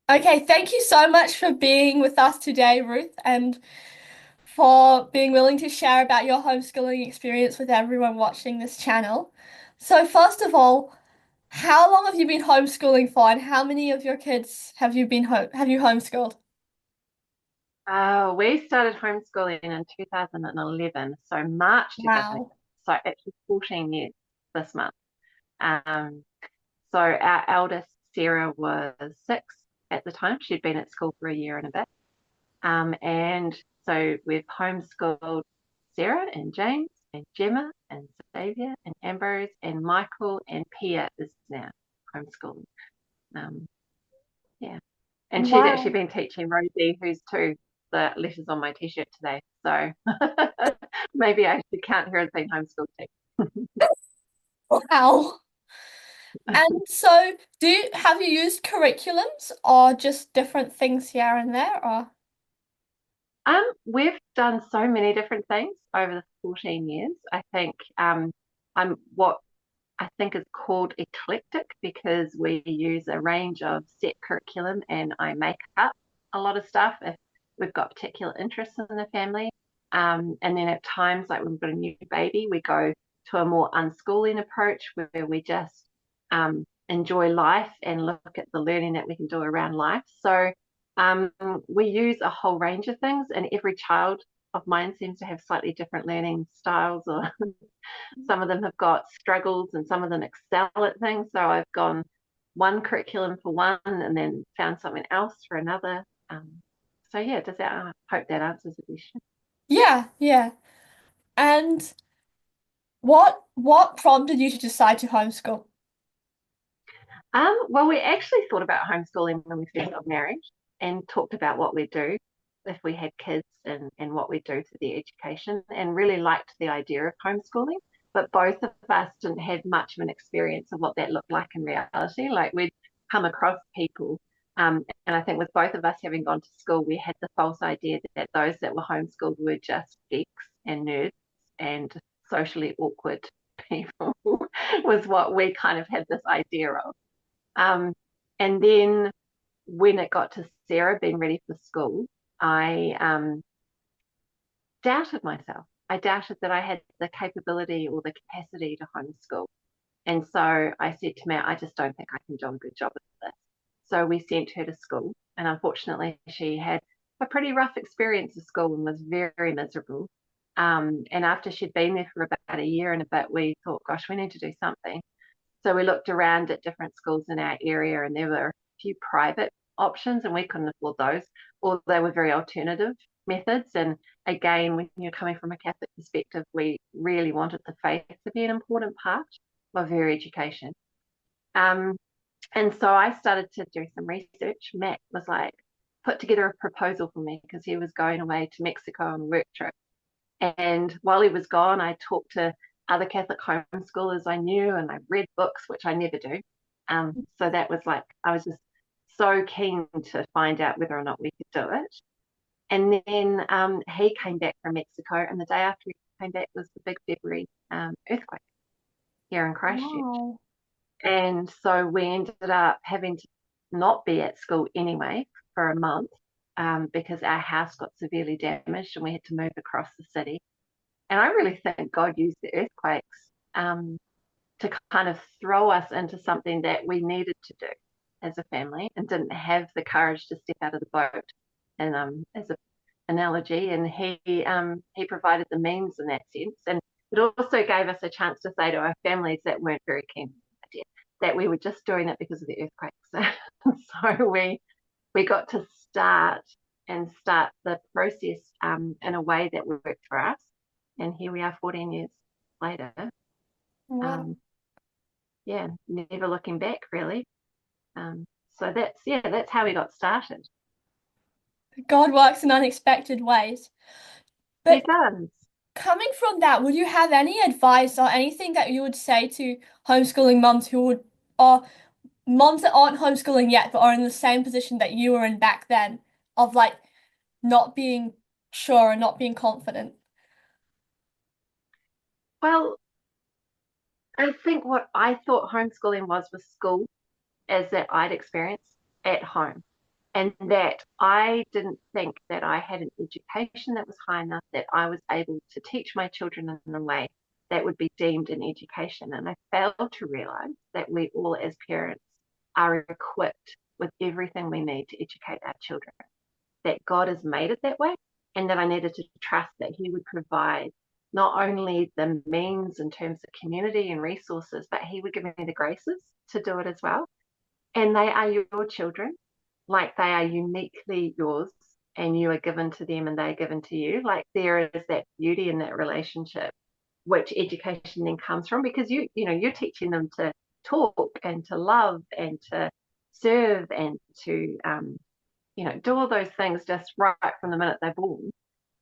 Okay, thank you so much for being with us today, Ruth, and for being willing to share about your homeschooling experience with everyone watching this channel. So, first of all, how long have you been homeschooling for, and how many of your kids have you homeschooled? We started homeschooling in 2011, so March 2011. Wow. So actually 14 years this month. Um, so our eldest Sarah was 6 at the time. She'd been at school for a year and a bit. And so we've homeschooled Sarah and James and Gemma and Xavier and Ambrose and Michael and Pia is now homeschooling. Um, yeah. And she's actually Wow. been teaching Rosie, who's 2, the letters on my t-shirt today. So maybe I should count her as being homeschooled too. Wow. And so, have you used curriculums or just different things here and there, or We've done so many different things over the 14 years. I think I'm what I think is called eclectic because we use a range of set curriculum and I make up a lot of stuff if we've got particular interests in the family. And then at times, like when we've got a new baby, we go to a more unschooling approach where we just enjoy life and look at the learning that we can do around life. So um, we use a whole range of things, and every child of mine seems to have slightly different learning styles or some of them have got struggles and some of them excel at things. So I've gone one curriculum for one and then found something else for another. So yeah, does that? I hope that answers the question. yeah, yeah. And what prompted you to decide to homeschool? Well, we actually thought about homeschooling when we first got married and talked about what we'd do if we had kids and what we'd do for their education and really liked the idea of homeschooling. But both of us didn't have much of an experience of what that looked like in reality. Like we'd come across people, and I think with both of us having gone to school, we had the false idea that those that were homeschooled were just geeks and nerds and socially awkward people was what we kind of had this idea of. Um, and then when it got to Sarah being ready for school, I doubted myself. I doubted that I had the capability or the capacity to homeschool. And so I said to Matt, I just don't think I can do a good job of this. So we sent her to school. And unfortunately, she had a pretty rough experience of school and was very miserable. And after she'd been there for about a year and a bit, we thought, gosh, we need to do something. So we looked around at different schools in our area, and there were a few private options, and we couldn't afford those, or they were very alternative methods. And again, when you're coming from a Catholic perspective, we really wanted the faith to be an important part of their education. Um, and so I started to do some research. Matt was like, put together a proposal for me because he was going away to Mexico on a work trip. And while he was gone, I talked to other Catholic homeschoolers I knew and I read books, which I never do. So that was like, I was just so keen to find out whether or not we could do it. And then he came back from Mexico, and the day after he came back was the big February earthquake here in Christchurch. Wow. And so we ended up having to not be at school anyway for a month because our house got severely damaged and we had to move across the city. And I really think God used the earthquakes to kind of throw us into something that we needed to do as a family and didn't have the courage to step out of the boat. And as an analogy, and he provided the means in that sense. And it also gave us a chance to say to our families that weren't very keen that we were just doing it because of the earthquakes. So we got to start the process in a way that worked for us. And here we are 14 years later. Wow. Um, yeah, never looking back really. So that's how we got started. God works in unexpected ways. He But does. coming from that, would you have any advice or anything that you would say to homeschooling moms or moms that aren't homeschooling yet but are in the same position that you were in back then, of like not being sure and not being confident? Well, I think what I thought homeschooling was school as that I'd experienced at home. and that I didn't think that I had an education that was high enough that I was able to teach my children in a way that would be deemed an education. And I failed to realize that we all, as parents, are equipped with everything we need to educate our children, that God has made it that way, and that I needed to trust that He would provide not only the means in terms of community and resources, but He would give me the graces to do it as well. And they are your children, like they are uniquely yours, and you are given to them and they are given to you. Like there is that beauty in that relationship, which education then comes from, because you're teaching them to talk and to love and to serve and to do all those things just right from the minute they're born.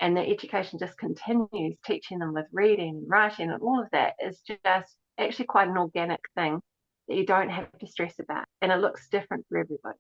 And the education just continues, teaching them with reading and writing, and all of that is just actually quite an organic thing that you don't have to stress about. And it looks different for everybody.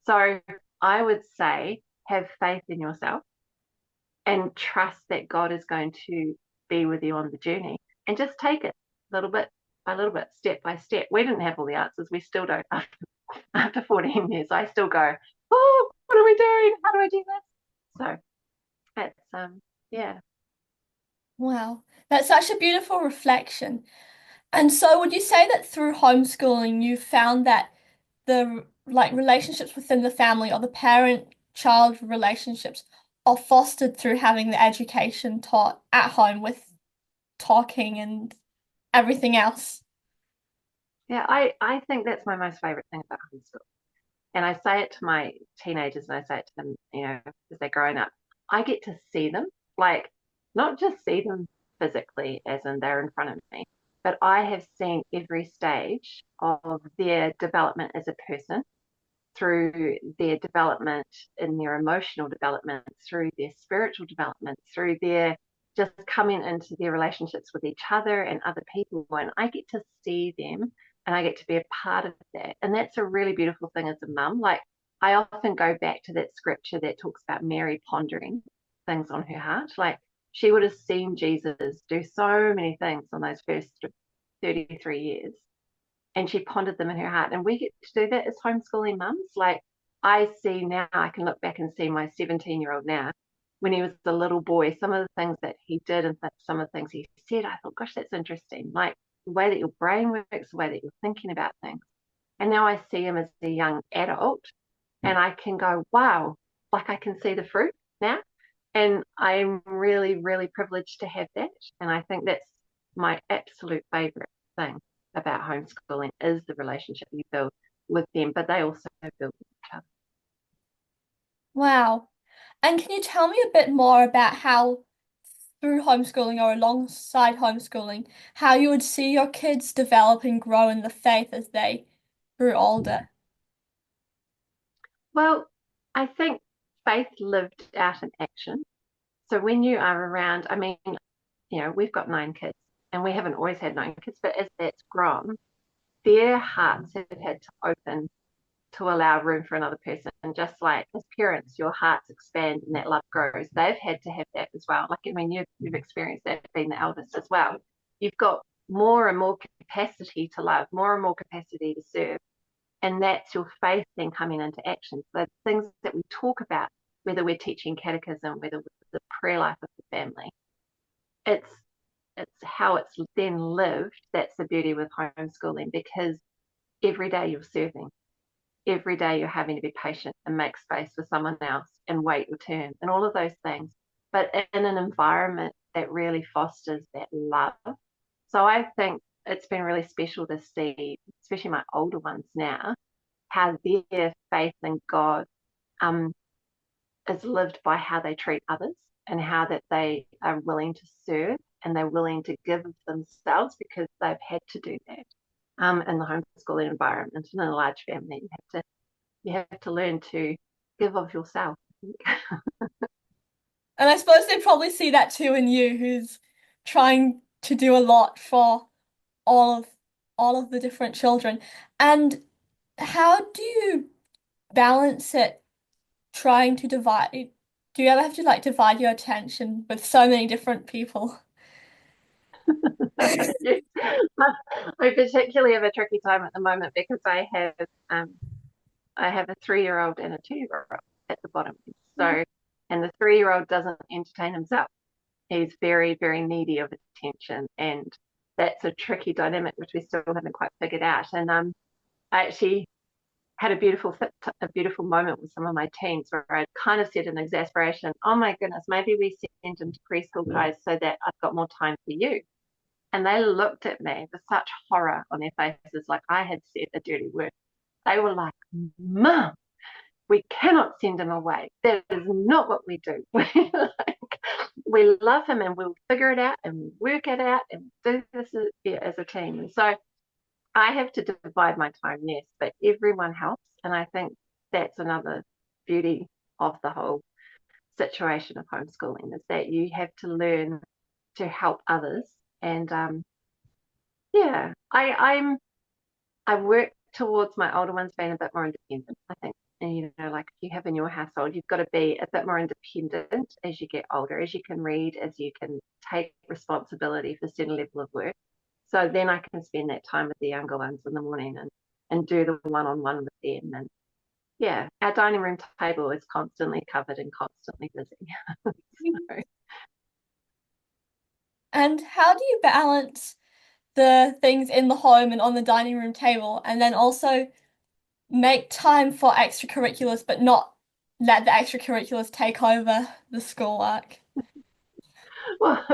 So I would say have faith in yourself and trust that God is going to be with you on the journey, and just take it little bit by little bit, step by step. We didn't have all the answers. We still don't. After 14 years, I still go, oh, what are we doing? How do I do this? So it's yeah. Wow, that's such a beautiful reflection. And so, would you say that through homeschooling, you found that the like relationships within the family or the parent-child relationships are fostered through having the education taught at home with talking and everything else? Yeah, I think that's my most favorite thing about homeschool. And I say it to my teenagers and I say it to them, as they're growing up. I get to see them, like not just see them physically, as in they're in front of me, but I have seen every stage of their development as a person, through their development in their emotional development, through their spiritual development, through their just coming into their relationships with each other and other people. And I get to see them and I get to be a part of that. And that's a really beautiful thing as a mum. Like I often go back to that scripture that talks about Mary pondering things on her heart. Like she would have seen Jesus do so many things on those first 33 years, and she pondered them in her heart. And we get to do that as homeschooling mums. Like I see now, I can look back and see my 17-year-old now, when he was a little boy, some of the things that he did and some of the things he said, I thought, gosh, that's interesting. Like the way that your brain works, the way that you're thinking about things. And now I see him as a young adult and I can go, wow, like I can see the fruit now. And I'm really, really privileged to have that. And I think that's my absolute favorite thing about homeschooling is the relationship you build with them, but they also build with each other. Wow. And can you tell me a bit more about how, through homeschooling or alongside homeschooling, how you would see your kids develop and grow in the faith as they grew older? Well, I think faith lived out in action. So when you are around, I mean, we've got 9 kids and we haven't always had 9 kids, but as that's grown, their hearts have had to open to allow room for another person. And just like as parents, your hearts expand and that love grows. They've had to have that as well. Like, I mean, you've experienced that being the eldest as well. You've got more and more capacity to love, more and more capacity to serve. And that's your faith then coming into action. So the things that we talk about, whether we're teaching catechism, whether it's the prayer life of the family, it's it's how it's then lived. That's the beauty with homeschooling, because every day you're serving, every day you're having to be patient and make space for someone else and wait your turn and all of those things, but in an environment that really fosters that love. So I think it's been really special to see, especially my older ones now, how their faith in God um, is lived by how they treat others and how that they are willing to serve and they're willing to give of themselves because they've had to do that in the homeschooling environment and in a large family. You have to learn to give of yourself. And I suppose they probably see that too in you, who's trying to do a lot for all of all of the different children. And how do you balance it trying to divide? Do you ever have to like divide your attention with so many different people? Yes. I particularly have a tricky time at the moment because I have I have a 3-year-old and a 2-year-old at the bottom. Mhm. So, and the 3-year-old doesn't entertain himself. He's very, very needy of attention, and that's a tricky dynamic which we still haven't quite figured out. And I actually had a beautiful moment with some of my teens where I kind of said in exasperation, "Oh my goodness, maybe we send him to preschool, guys, so that I've got more time for you." And they looked at me with such horror on their faces, like I had said a dirty word. They were like, "Mum, we cannot send him away. That is not what we do. We love him and we'll figure it out and work it out and do this as a team." And so I have to divide my time, yes, but everyone helps. And I think that's another beauty of the whole situation of homeschooling is that you have to learn to help others. And yeah, I work towards my older ones being a bit more independent, I think. And like if you have in your household, you've got to be a bit more independent as you get older, as you can read, as you can take responsibility for a certain level of work. So then I can spend that time with the younger ones in the morning and do the one-on-one with them. And yeah, our dining room table is constantly covered and constantly busy. So, And how do you balance the things in the home and on the dining room table, and then also make time for extracurriculars, but not let the extracurriculars take over the schoolwork? well,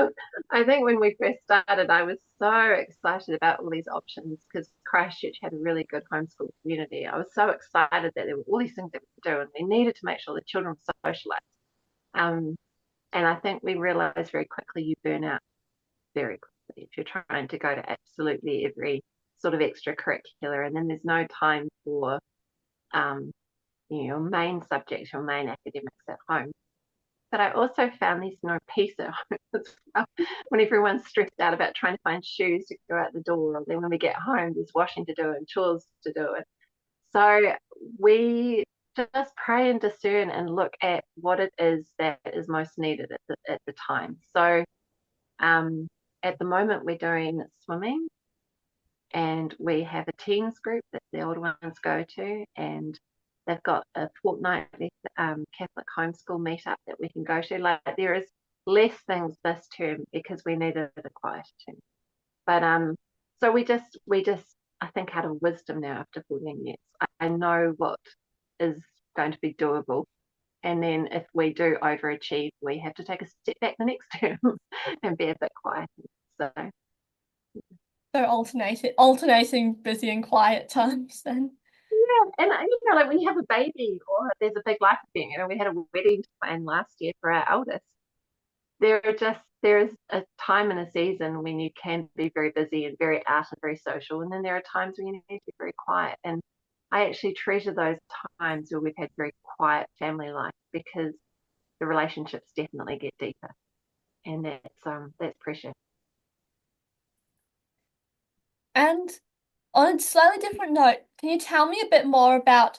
I think when we first started, I was so excited about all these options because Christchurch had a really good homeschool community. I was so excited that there were all these things that we could do, and we needed to make sure the children were socialized. Um, and I think we realized very quickly you burn out very quickly if you're trying to go to absolutely every sort of extracurricular, and then there's no time for um, your main subject, your main academics at home. But I also found there's no peace at home as well. When everyone's stressed out about trying to find shoes to go out the door, and then when we get home, there's washing to do and chores to do. And so we just pray and discern and look at what it is that is most needed at the time. So um, at the moment, we're doing swimming, and we have a teens group that the older ones go to, and they've got a fortnightly Catholic homeschool meetup that we can go to. Like there is less things this term because we needed a quieter term. But so we just I think out of wisdom now after 14 years, I know what is going to be doable. And then if we do overachieve, we have to take a step back the next term and be a bit quieter. So So alternating busy and quiet times then. yeah, and like when you have a baby or there's a big life event, we had a wedding plan last year for our eldest. There is a time and a season when you can be very busy and very out and very social, and then there are times when you need to be very quiet. And I actually treasure those times where we've had very quiet family life because the relationships definitely get deeper, and that's precious. And on a slightly different note, can you tell me a bit more about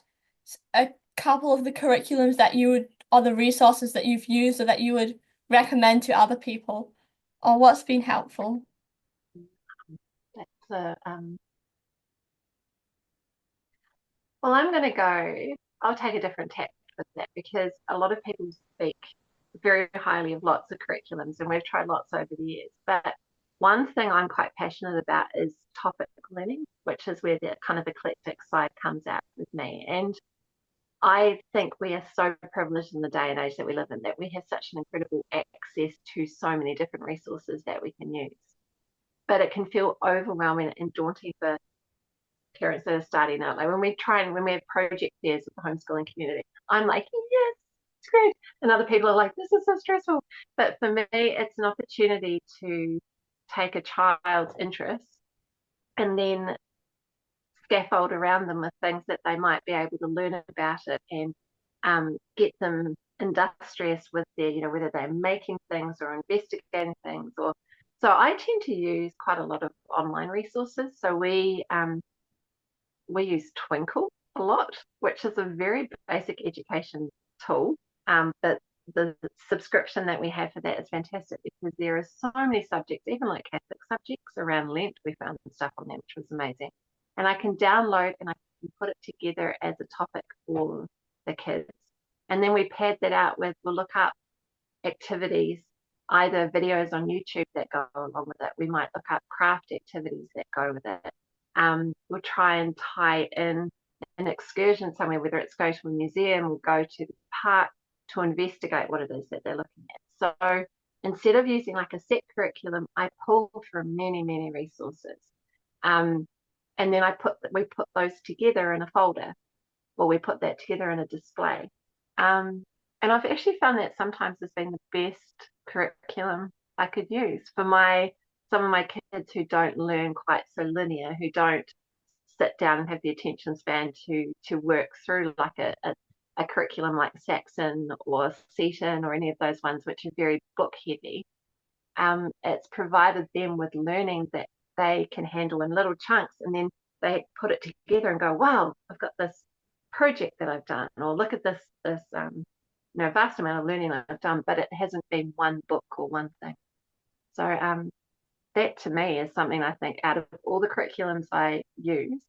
a couple of the curriculums that you would, or the resources that you've used or that you would recommend to other people, or what's been helpful? That's a Well, I'm going to go. I'll take a different tack with that because a lot of people speak very highly of lots of curriculums, and we've tried lots over the years. But one thing I'm quite passionate about is topic learning, which is where the kind of eclectic side comes out with me. And I think we are so privileged in the day and age that we live in that we have such an incredible access to so many different resources that we can use. But it can feel overwhelming and daunting for parents that are starting out. Like when we have project fairs with the homeschooling community, I'm like, yes, it's great. And other people are like, this is so stressful. But for me, it's an opportunity to take a child's interest and then scaffold around them with things that they might be able to learn about it and get them industrious with whether they're making things or investigating things or so I tend to use quite a lot of online resources. So we use Twinkle a lot, which is a very basic education tool. But the subscription that we have for that is fantastic because there are so many subjects, even like Catholic subjects around Lent. We found some stuff on that, which was amazing. And I can download and I can put it together as a topic And then we pad that out with, we'll look up activities, either videos on YouTube that go along with it. We might look up craft activities that go with it. We'll try and tie in an excursion somewhere, whether it's go to a museum or go to the park to investigate what it is that they're looking at. So instead of using like a set curriculum, I pull from many, many resources. Um, and then we put those together in a folder, or we put that together in a display. Um, and I've actually found that sometimes has been the best curriculum I could use for some of my kids who don't learn quite so linear, who don't sit down and have the attention span to work through like a curriculum like Saxon or Seton or any of those ones which are very book heavy. It's provided them with learning that they can handle in little chunks, and then they put it together and go, wow, I've got this project that I've done, or look at this vast amount of learning I've done, but it hasn't been one book or one thing. So that to me is something I think out of all the curriculums I use,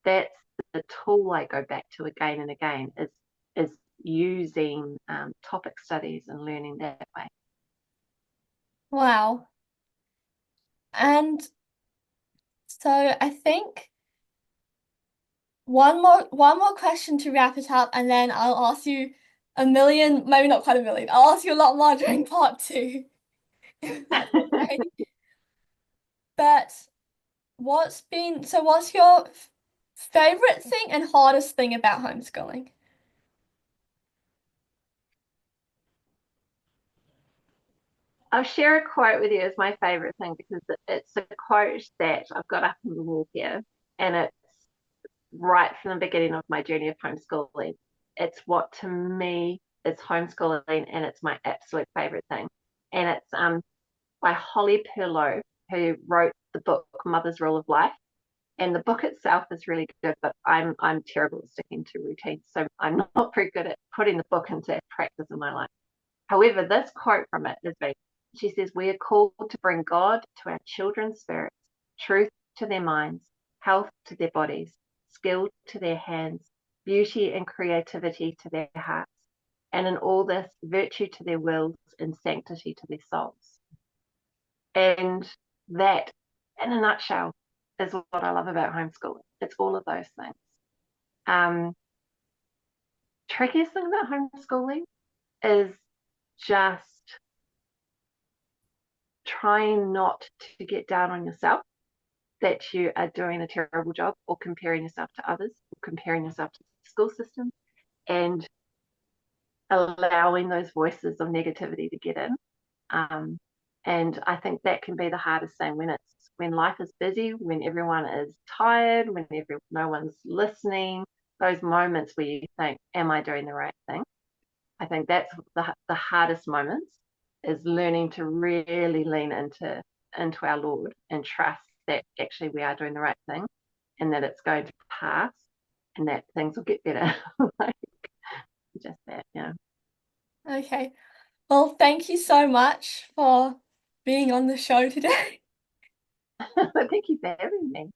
that's the tool I go back to again and again is using topic studies and learning that way. Wow. And so I think one more question to wrap it up, and then I'll ask you a million, maybe not quite a million. I'll ask you a lot more during part two, if that's okay. But what's your favorite thing and hardest thing about homeschooling? I'll share a quote with you as my favorite thing because it's a quote that I've got up on the wall here, and it's right from the beginning of my journey of homeschooling. It's what to me is homeschooling, and it's my absolute favorite thing. And it's by Holly Perlow, who wrote the book Mother's Rule of Life. And the book itself is really good, but I'm terrible at sticking to routines, so I'm not very good at putting the book into practice in my life. However, this quote from it is very, she says, we are called to bring God to our children's spirits, truth to their minds, health to their bodies, skill to their hands, beauty and creativity to their hearts, and in all this, virtue to their wills and sanctity to their souls. And that, in a nutshell, is what I love about homeschooling. It's all of those things. Um, Trickiest thing about homeschooling is just trying not to get down on yourself that you are doing a terrible job, or comparing yourself to others, or comparing yourself to the school system, and allowing those voices of negativity to get in. Um, and I think that can be the hardest thing when life is busy, when everyone is tired, when no one's listening. Those moments where you think, "Am I doing the right thing?" I think that's the hardest moments, is learning to really lean into our Lord and trust that actually we are doing the right thing, and that it's going to pass, and that things will get better. Like just that, yeah. Okay. Well, thank you so much for being on the show today. Thank you for having me.